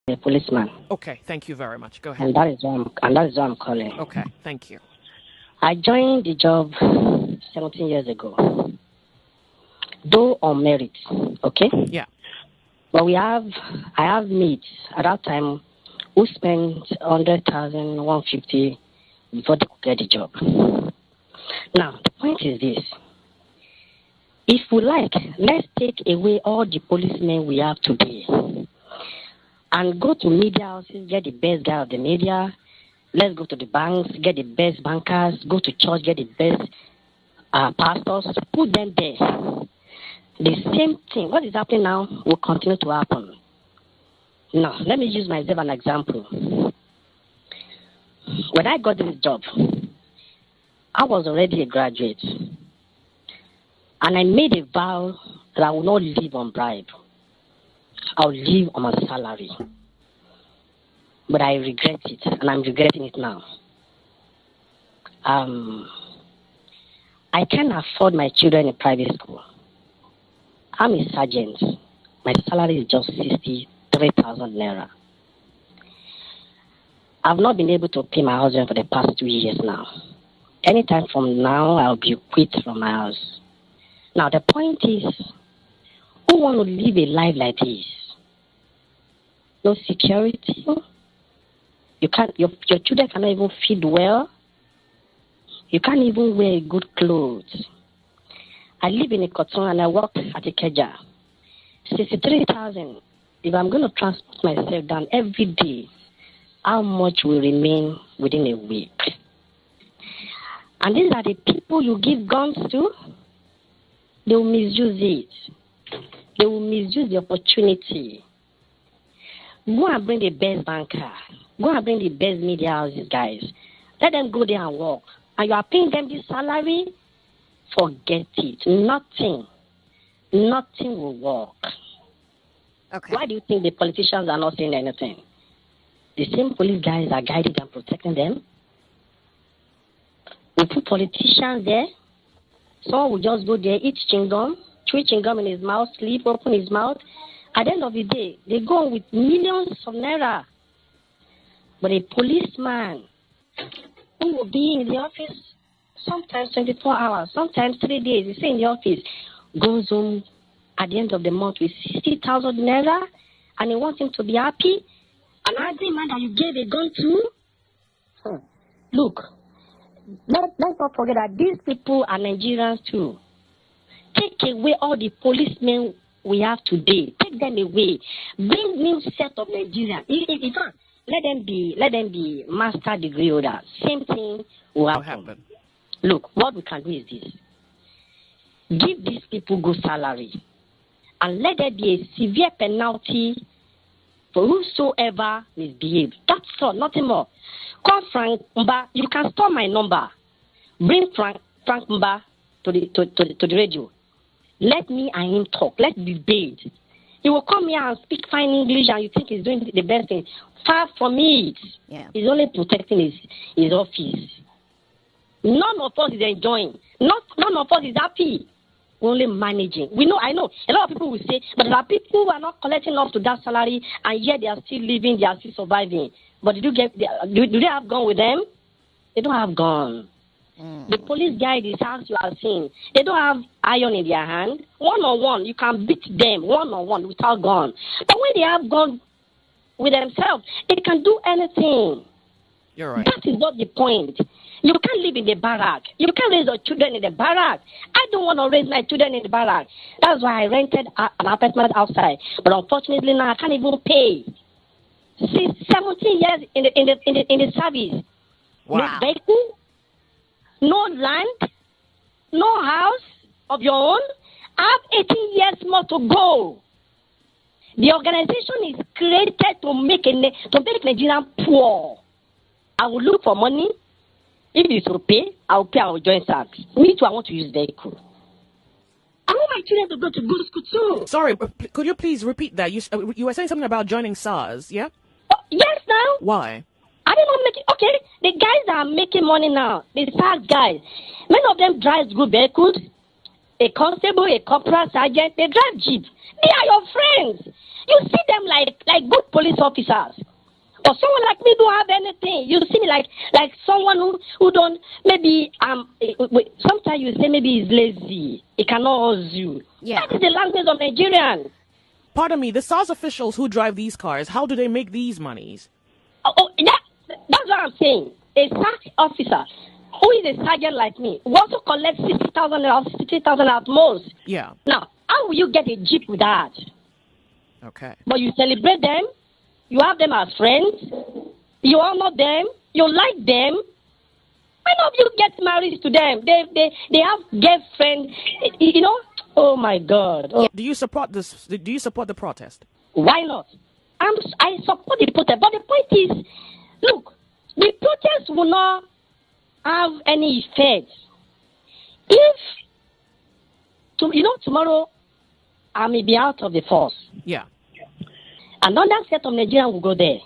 a policeman. Okay, thank you very much. Go ahead. And that is why I'm calling. Okay, thank you. I joined the job 17 years ago, though on merit. Okay. Yeah. But I have mates at that time who spent 100,000, 150 before they could get the job. Now the point is this: if we like, let's take away all the policemen we have today and go to media houses, get the best guy of the media. Let's go to the banks, get the best bankers, go to church, get the best pastors, put them there. The same thing, what is happening now, will continue to happen. Now, let me use myself as an example. When I got this job, I was already a graduate. And I made a vow that I will not live on bribe. I will live on my salary. But I regret it, and I'm regretting it now. I can't afford my children in private school. I'm a sergeant. My salary is just 63,000 naira. I've not been able to pay my husband for the past 2 years now. Anytime from now, I'll be quit from my house. Now, the point is, who want to live a life like this? No security. Your children cannot even feed well. You can't even wear good clothes. I live in a Koton and I work at a Keja. 63,000. If I'm going to transport myself down every day, how much will remain within a week? And these are the people you give guns to. They will misuse it. They will misuse the opportunity. Go and bring the best banker. Go and bring the best media houses, guys. Let them go there and work. And you are paying them this salary? Forget it. Nothing will work. Okay. Why do you think the politicians are not saying anything? The same police guys are guiding and protecting them. We put politicians there. Someone will just go there, eat chewing gum, chew chewing gum in his mouth, sleep, open his mouth. At the end of the day, they go with millions of naira. But a policeman who will be in the office sometimes 24 hours, sometimes 3 days, he's in the office, goes home at the end of the month with 60,000 naira, and he wants him to be happy. An angry man that you gave a gun to? Look, let's not forget that these people are Nigerians too. Take away all the policemen we have today. Take them away. Bring new set of Nigerians. In fact, let them be master degree holder. Same thing will happen. Look, what we can do is this. Give these people good salary. And let there be a severe penalty for whosoever misbehaves. That's all, nothing more. Call Frank Mba. You can store my number. Bring Frank Mba to the radio. Let me and him talk. Let's debate. He will come here and speak fine English and you think he's doing the best thing. Far from it. Yeah. He's only protecting his office. None of us is enjoying. None of us is happy. We're only managing. I know. A lot of people will say, but there are people who are not collecting up to that salary and yet they are still living, they are still surviving. But do they have gun with them? They don't have gun. The police guy in this house you are seeing, they don't have iron in their hand. One-on-one, you can beat them one-on-one without gun. But when they have gun with themselves, they can do anything. You're right. That is not the point. You can't live in the barrack. You can't raise your children in the barrack. I don't want to raise my children in the barrack. That's why I rented an apartment outside. But unfortunately now I can't even pay. 17 years in the service. Wow. No vehicle, no land, no house of your own. I have 18 years more to go. The organization is created to make Nigerian poor. I will look for money. If it's to pay, I will join SACS. Me too, I want to use vehicle. I want my children to go to good school too. Sorry, could you please repeat that? You were saying something about joining SARS, yeah? Oh, yes, now. Why? I don't know. Okay, the guys that are making money now, the SACS guys, many of them drive good vehicles. a constable, a corporal sergeant, they drive jeep. They are your friends. You see them like good police officers. Or someone like me don't have anything. You see me like someone who don't, maybe, sometimes you say maybe he's lazy. He cannot hustle you. Yeah. That is the language of Nigerians. Pardon me, the SARS officials who drive these cars, how do they make these monies? That's what I'm saying. A SARS officer who is a sergeant like me will also collect 60,000 or 60,000 at most. Yeah. Now, how will you get a jeep with that? Okay. But you celebrate them, you have them as friends, you honor them, you like them. Why not you get married to them? They have girlfriend, you know. Oh my God. Oh. Do you support this? Do you support the protest? Why not? I support the protest, but the point is, look, the protest will not have any effect if, tomorrow I may be out of the force. Yeah. Another set of Nigerians will go there.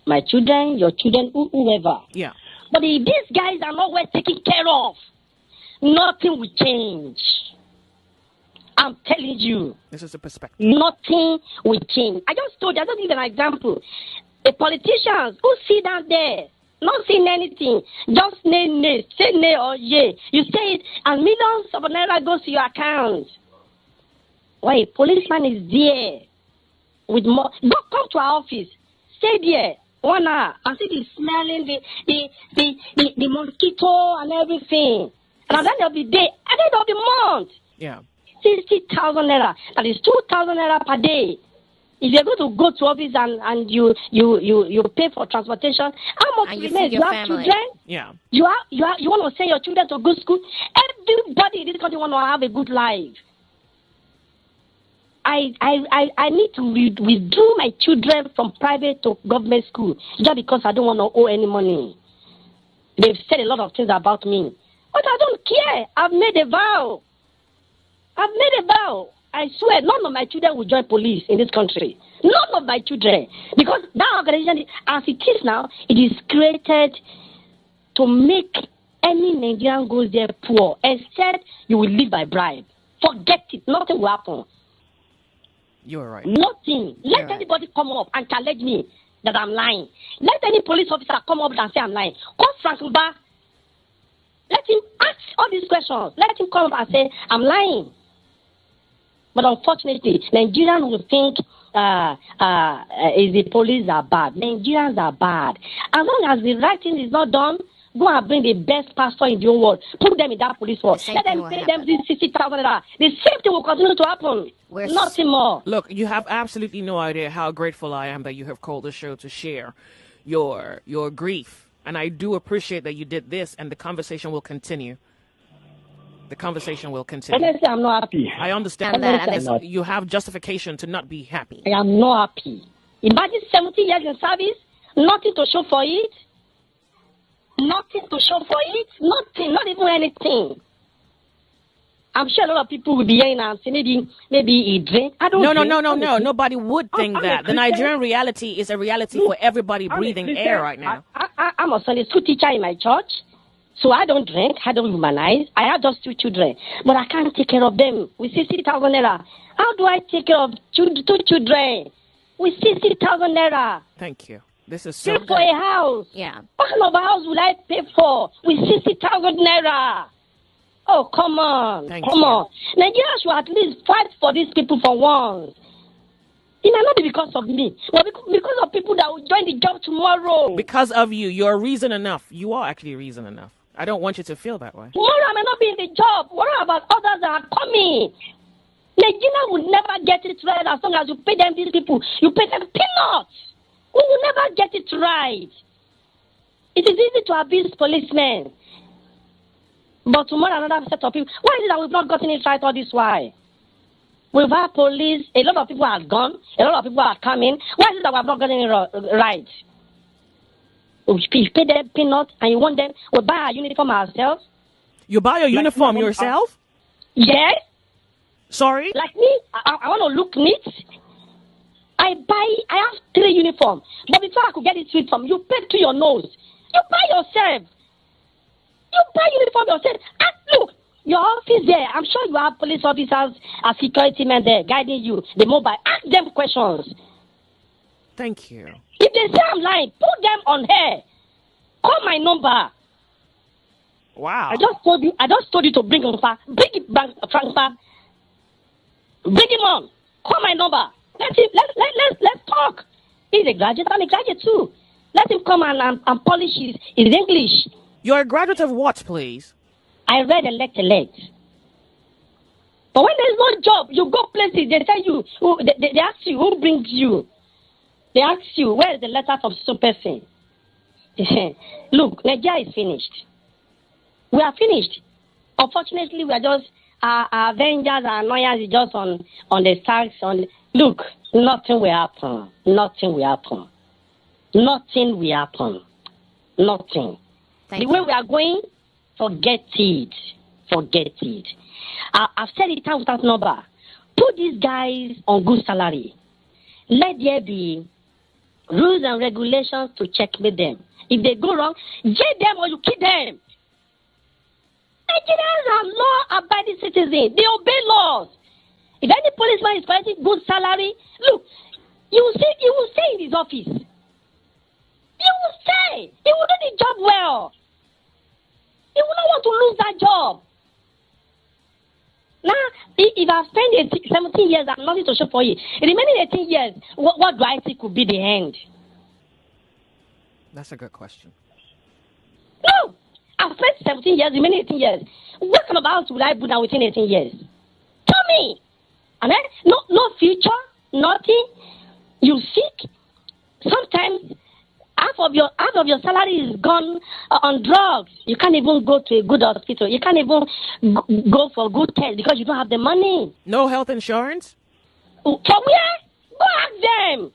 My children, your children, whoever. Yeah. But if these guys are not well taken care of, nothing will change. I'm telling you. This is a perspective. Nothing will change. I just give an example. The politicians who sit down there, not saying anything, just say nay or yay. You say it, and millions of naira goes to your account. Why a policeman is there with more? Don't come to our office. Stay there 1 hour and see the smelling, the mosquito and everything. And at the end of the day, at the end of the month, Yeah. 60,000 naira. That is 2,000 naira per day. If you're going to go to office and you pay for transportation, how much And you remains? feed your You have family. children. Yeah. You want to send your children to good school. Everybody in this country want to have a good life. I need to withdraw my children from private to government school just because I don't want to owe any money. They've said a lot of things about me, but I don't care. I've made a vow. I swear, none of my children will join police in this country. None of my children. Because that organization, as it is now, it is created to make any Nigerian goes there poor, except you will live by bribe. Forget it. Nothing will happen. You're right. Nothing. Let You're right. anybody come up and challenge me that I'm lying. Let any police officer come up and say I'm lying. Call Frank Mba. Let him ask all these questions. Let him come up and say I'm lying. But unfortunately, Nigerians will think the police are bad. Nigerians are bad. As long as the right thing is not done, go and bring the best pastor in the whole world. Put them in that police force. The same Let thing them will pay happen. them this 60,000 naira. The same thing will continue to happen. Nothing more. Look, you have absolutely no idea how grateful I am that you have called the show to share your grief. And I do appreciate that you did this, and the conversation will continue. The conversation will continue. Honestly, I'm not happy. I understand And that- that and that- you have justification to not be happy. I am not happy. Imagine 70 years in service, nothing to show for it. Nothing to show for it. Nothing, not even anything. I'm sure a lot of people will be hearing and say maybe he drink. I don't No. drink. Nobody would think I'm a that. The Christian. Nigerian reality is a reality for everybody I'm a breathing Christian. air right now. I'm a Sunday school teacher in my church, so I don't drink, I don't humanize. I have just 2 children, but I can't take care of them with 60,000 naira. How do I take care of 2 children with 60,000 naira? Thank you. This is so Pay for a house. Yeah. What kind of a house will I pay for with 60,000 naira? Oh, come on. Thank Come you. on. Nigeria should at least fight for these people for once. It might not be because of me, but because of people that will join the job tomorrow. Because of you, you're reason enough. You are actually reason enough. I don't want you to feel that way. Tomorrow I may not be in the job. What about others that are coming? Nigeria will never get it right as long as you pay them, these people. You pay them peanuts. We will never get it right. It is easy to abuse policemen. But tomorrow another set of people. Why is it that we've not gotten it right all this while? We've had police, a lot of people are gone, a lot of people are coming. Why is it that we have not gotten it right? We pay them peanuts and you want them, we buy our uniform ourselves. You buy your uniform yourself? Yes. Sorry? Like me, I want to look neat. I have 3 uniforms. But before I could get it sweet from you, pay to your nose. You buy yourself. You buy uniform yourself. And look, Your office there, I'm sure you have police officers and security men there guiding you, the mobile. Ask them questions. Thank you. If they say I'm lying, put them on air. Call my number. Wow. I just told you to bring him back. Bring it back, Frankpa. Bring him on. Call my number. Let's talk. He's a graduate. I'm a graduate too. Let him come and polish his English. You're a graduate of what, please? I read elect. But when there's no job, you go places, they tell you, they ask you, who brings you? They ask you, where is the letter from some person? Look, Nigeria is finished. We are finished. Unfortunately, we are just, our avengers, our lawyers is just on the stacks. Look, nothing will happen. Nothing will happen. Nothing will happen. Nothing. The way we are going, forget it. Forget it. I've said it time without number. Put these guys on good salary. Let there be rules and regulations to checkmate them. If they go wrong, jail them or you kill them. Nigerians are law-abiding citizens. They obey laws. If any policeman is collecting good salary, look, he will stay in his office. He will stay. He will do the job well. He will not want to lose that job. Now, if I've spent 17 years, I'm nothing to show for you. In the remaining 18 years, what do I think could be the end? That's a good question. No! I've spent 17 years, remaining 18 years. What kind of house will I put down within 18 years? Tell me! And then, no future, nothing. You sick. Sometimes half of your salary is gone on drugs. You can't even go to a good hospital. You can't even go for a good test because you don't have the money. No health insurance? For where? Go ask them.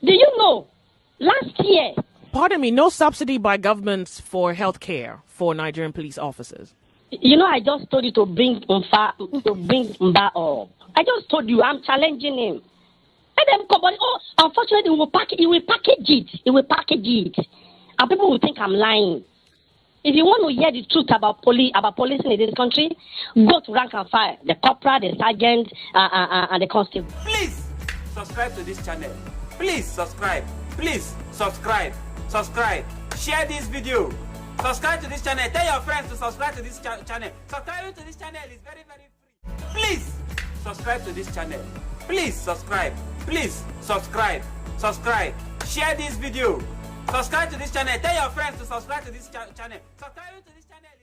Do you know, last year... Pardon me, no subsidy by governments for health care for Nigerian police officers. You know, I just told you to bring Mba up. I just told you, I'm challenging him. Let them come, but unfortunately, he will package it. And people will think I'm lying. If you want to hear the truth about policing in this country, go to rank and file, the corporal, the sergeant, and the constable. Please subscribe to this channel. Please subscribe. Please subscribe. Subscribe. Share this video. Subscribe to this channel. Tell your friends to subscribe to this channel. Subscribing to this channel is very, very free. Please subscribe to this channel. Please subscribe. Please subscribe. Subscribe. Share this video. Subscribe to this channel. Tell your friends to subscribe to this channel. Subscribing to this channel.